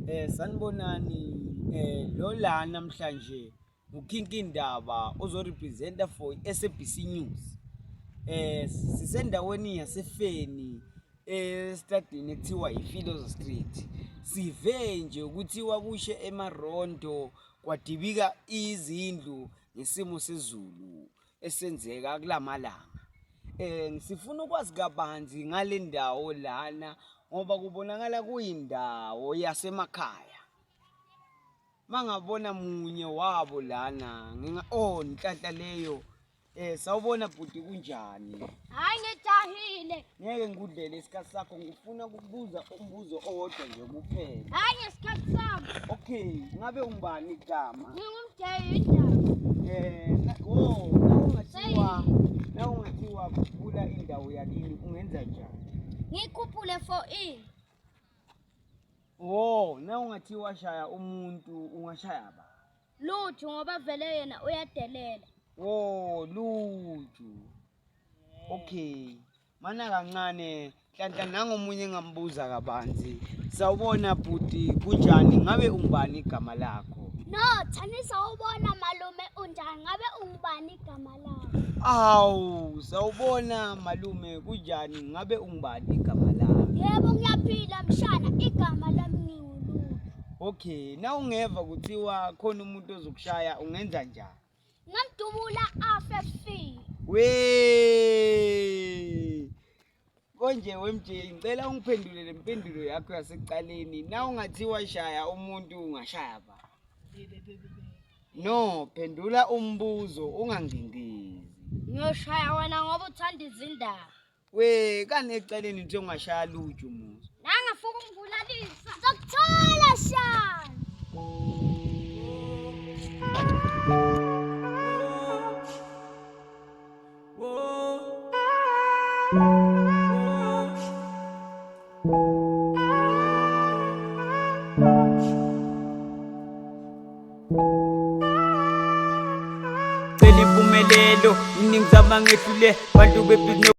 Sanibonani lo la namhlanje uKinkindaba ozorepresenta for SABC News. Sisendaweni yaseFeni estadini ekuthiwa iPhilosophy Street. Sive nje ukuthi wakushe emarondo kwadibika izindlu ngesimo sezulu esenzeka kulamalanga. Sifuna ukwazi kabanzi ngale ndawo lana ngoba kubonakala kuyindawo yasemakhaya. Mangabona munye wabo lana inhlanhla leyo sawubona bhuti kunjani? Hayi ngijahile. Ngeke ngikudlele isikhathi sakho, ngifuna ukubuza umbuzo owodwa nje kuphela. Hayi ngesikhathi sami. Okay, ngabe ungubani igama? Ngingumjayindaba. Ungathiwa khuphula indawo yakini ungenza njani? Ngikhuphule for ini. Ungathiwa shaya umuntu ungashaya ba? Lutho ngoba vele yena uyadelela. Lutho. Okay. Mana kancane hlanhla nangomunye engambuza kabanzi. Sawubona bhuti kunjani? Ngabe ungubani igama lakho? No, thani sawubona malume unjani? Ngabe ungubani igama lakho? Awu, sawubona malume kunjani? Ngabe ungubani igama lakho? Yebo ngiyaphila mshana, igama lami ngiwuLutho. Okay, na ungeva kuthiwa khona umuntu ozokushaya ungenza njani? Ngamdubula afe. Konje wemje ngicela ungiphendule lempendulo yakho yasekuqaleni. Na ungathiwa shaya umuntu ungashaya ba? No, phendula umbuzo ungangingisi. Ngiyoshaya wena ngoba uthanda izindaba. Kane eceleni uthi ungashaya Lutho muzi. Nangafuna ukubulalisa. Ngizokuthola shana. Impumelelo ngingizama ngedlule bantu bebhizinisi